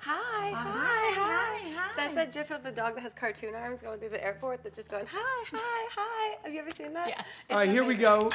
Hi. That's that gif of the dog that has cartoon arms going through the airport that's just going, hi. Have you ever seen that? Yes. All right, here we go.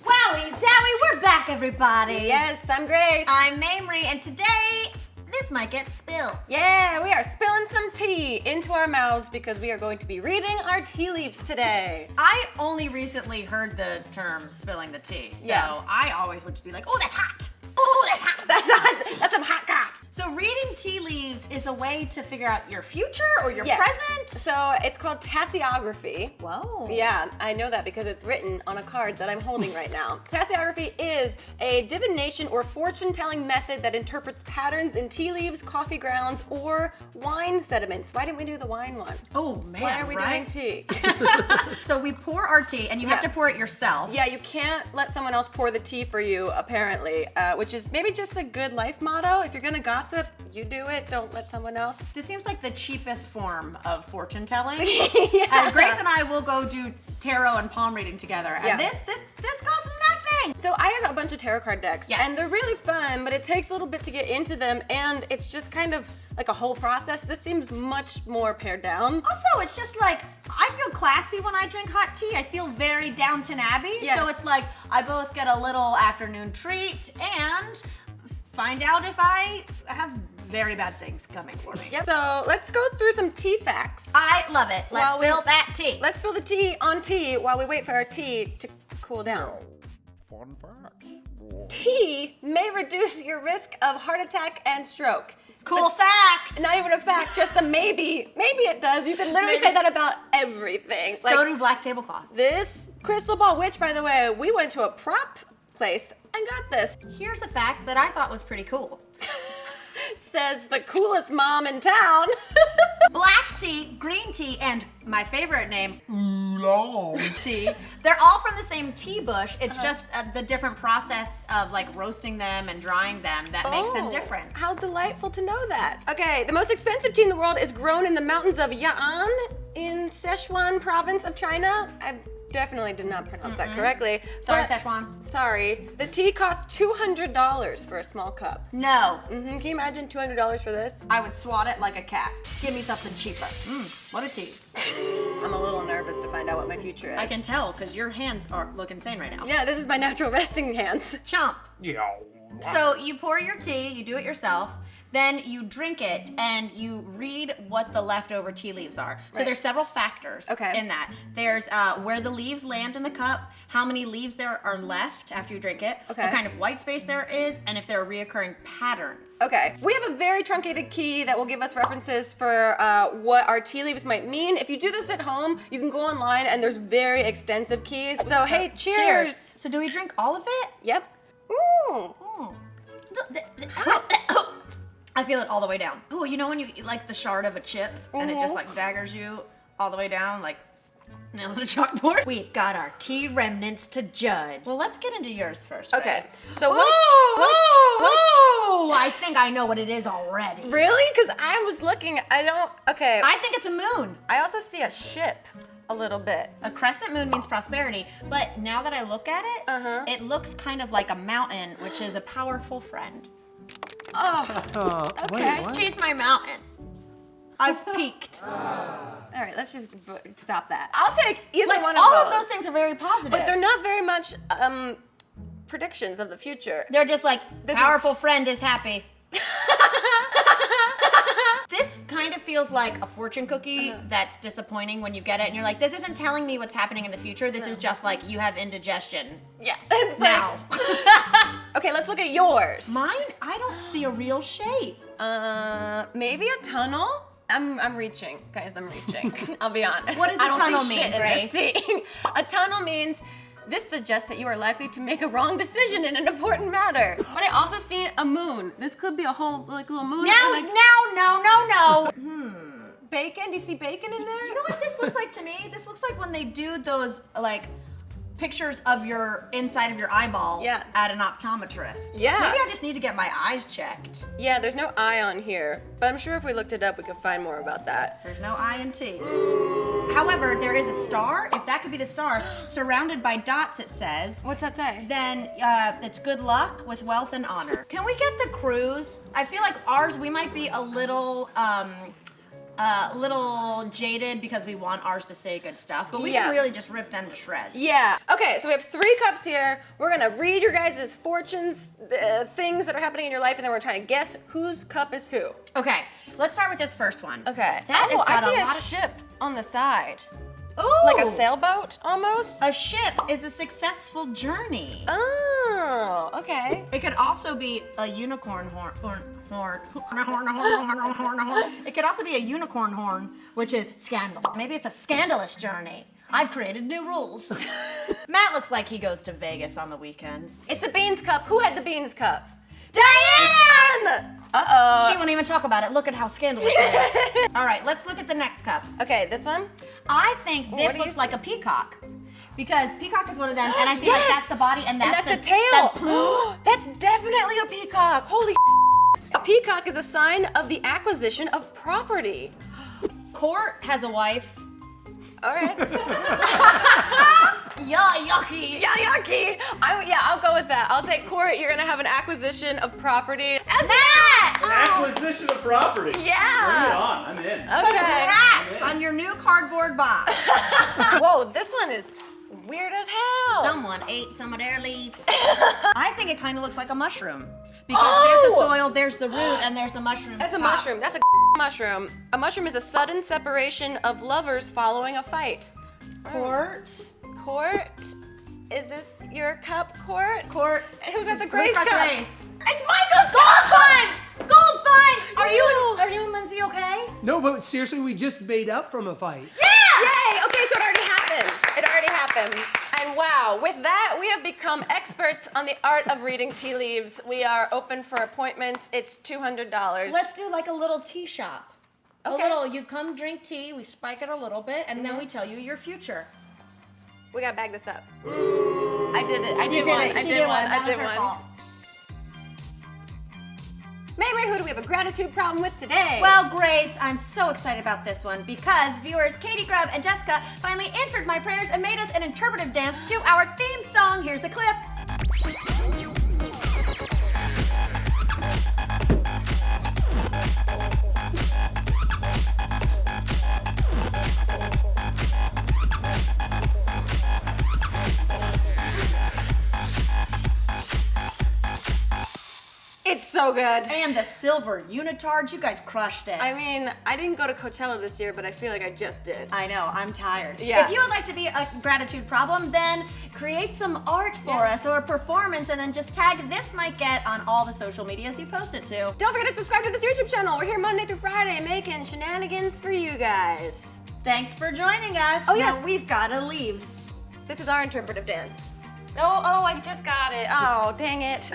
Wowie zowie, we're back, everybody. Yes, I'm Grace. I'm Mamrie, and today, this might get spilled. Yeah, we are spilling some tea into our mouths because we are going to be reading our tea leaves today. I only recently heard the term spilling the tea, so Yeah. I always would just be like, oh, that's hot. Oh, that's hot. That's hot. That's some hot goss. So reading tea leaves is a way to figure out your future or your Yes. present? So it's called tasseography. Whoa. Yeah, I know that because it's written on a card that I'm holding right now. Tasseography is a divination or fortune-telling method that interprets patterns in tea leaves, coffee grounds, or wine sediments. Why didn't we do the wine one? Oh, man, Why are we right? doing tea? So we pour our tea, and you have Yeah. to pour it yourself. Yeah, you can't let someone else pour the tea for you, apparently, which is maybe just a good life motto. If you're gonna gossip, you do it. Don't let someone else. This seems like the cheapest form of fortune telling. Yeah. Grace and I will go do tarot and palm reading together, and Yeah. this costs nothing. So I have a bunch of tarot card decks, Yes. and they're really fun, but it takes a little bit to get into them, and it's just kind of like a whole process. This seems much more pared down. Also, it's just like, I feel classy when I drink hot tea. I feel very Downton Abbey. Yes. So it's like, I both get a little afternoon treat and find out if I have very bad things coming for me. Yep. So let's go through some tea facts. I love it. Let's While we- spill that tea. Let's spill the tea on tea while we wait for our tea to cool down. Fun facts. Tea may reduce your risk of heart attack and stroke. Cool fact. Not even a fact, just a maybe. Maybe it does. You can literally Maybe. say that about everything. So do black tablecloth. This crystal ball, which, by the way, we went to a prop place and got this. Here's a fact that I thought was pretty cool. Says the coolest mom in town. Black tea, green tea, and my favorite name, Oolong. tea. They're all from the same tea bush. It's just the different process of like roasting them and drying them that makes them different. How delightful to know that. Okay, the most expensive tea in the world is grown in the mountains of Ya'an in Sichuan province of China. I definitely did not pronounce that correctly. Sorry, but- Szechuan. Sorry. The tea costs $200 for a small cup. No, Can you imagine $200 for this? I would swat it like a cat. Give me something cheaper. What a tease. I'm a little nervous to find out what my future is. I can tell because your hands look insane right now. Yeah, this is my natural resting hands. Chomp. Yeah. So you pour your tea, you do it yourself, then you drink it and you read what the leftover tea leaves are. So Right. there's several factors Okay. in that. There's where the leaves land in the cup, how many leaves there are left after you drink it, Okay. what kind of white space there is, and if there are reoccurring patterns. Okay, we have a very truncated key that will give us references for what our tea leaves might mean. If you do this at home, you can go online and there's very extensive keys. So hey, cheers. So do we drink all of it? Yep. Ooh. I feel it all the way down. Oh, you know when you eat like the shard of a chip and it just like daggers you all the way down, like nails on a chalkboard? We got our tea remnants to judge. Well, let's get into yours first. Okay, Grace. so Oh, I think I know what it is already. Really? Because I was looking, okay. I think it's a moon. I also see a ship a little bit. A crescent moon means prosperity, but now that I look at it, it looks kind of like a mountain, which is a powerful friend. Oh, okay. She's my mountain. I've peaked. All right, let's just stop that. I'll take either Like one of all those. of those things are very positive. But they're not very much predictions of the future. They're just like, This is- powerful friend is happy. This kind of feels like a fortune cookie that's disappointing when you get it and you're like, this isn't telling me what's happening in the future. This is just like, you have indigestion. Yeah. It's Now. Okay, let's look at yours. Mine, I don't see a real shape. Maybe a tunnel? I'm reaching, guys, I'm reaching. I'll be honest. What does I a don't tunnel see shit mean, in this Grace? tea. A tunnel means this suggests that you are likely to make a wrong decision in an important matter. But I also see a moon. This could be a whole like little moon. Now, or, like, no. bacon. Do you see bacon in there? You know what this looks like to me? This looks like when they do those like pictures of your inside of your eyeball Yeah. at an optometrist. Yeah. Maybe I just need to get my eyes checked. Yeah, there's no I on here, but I'm sure if we looked it up, we could find more about that. There's no I and T. However, there is a star. If that could be the star, surrounded by dots, it says. What's that say? Then it's good luck with wealth and honor. Can we get the cruise? I feel like ours, we might be a little jaded because we want ours to say good stuff, but we Yeah. can really just rip them to shreds. Yeah. Okay, so we have 3 cups here. We're gonna read your guys' fortunes, things that are happening in your life, and then we're trying to guess whose cup is who. Okay, let's start with this first one. Okay. That has got I see a a lot of- ship on the side. Ooh! Like a sailboat, almost? A ship is a successful journey. Oh, okay. It could also be a unicorn horn. It could also be a unicorn horn, which is scandal. Maybe it's a scandalous journey. I've created new rules. Matt looks like he goes to Vegas on the weekends. It's the beans cup. Who had the beans cup? Diane! Uh-oh. She won't even talk about it. Look at how scandalous it is. All right, let's look at the next cup. Okay, this one? I think what this do you looks like a peacock. Because peacock is one of them, and I feel Yes! like that's the body, and that's, a tail. That plume. That's definitely a peacock. Holy A peacock is a sign of the acquisition of property. Cort has a wife. All right. Yeah, yucky. Yeah, yucky. I'll go with that. I'll say, Cort, you're gonna have an acquisition of property. That's Matt! Acquisition of property. Yeah. Bring it on. I'm in. Okay. Congrats on your new cardboard box. Whoa, this one is weird as hell. Someone ate some of their leaves. I think it kind of looks like a mushroom. Because there's the soil, there's the root, and there's the mushroom. That's a top. mushroom. That's a mushroom. A mushroom is a sudden separation of lovers following a fight. Cort. Cort, is this your cup, Cort? Cort. Who's got the Who's Grace got cup? Grace? It's Michael's Goldfine! cup! Goldfine! Are Ew. you and Lindsay okay? No, but seriously, we just made up from a fight. Yay! Okay, so it already happened. It already happened. And wow, with that, we have become experts on the art of reading tea leaves. We are open for appointments. It's $200. Let's do like a little tea shop. Okay. A little, you come drink tea, we spike it a little bit, and then we tell you your future. We gotta bag this up. I did it. I You did did one. it. I She did did one. That I did was her one. fault. Mamrie, who do we have a gratitude problem with today? Well, Grace, I'm so excited about this one because viewers Katie Grubb and Jessica finally answered my prayers and made us an interpretive dance to our theme song. Here's a clip. it's so good. And the silver unitard, you guys crushed it. I mean, I didn't go to Coachella this year, but I feel like I just did. I know, I'm tired. Yeah. If you would like to be a gratitude problem, then create some art for us or a performance and then just tag This Might Get on all the social medias you post it to. Don't forget to subscribe to this YouTube channel. We're here Monday through Friday making shenanigans for you guys. Thanks for joining us. Oh, yeah. Now we've gotta leave. This is our interpretive dance. Oh, I just got it. Oh, dang it.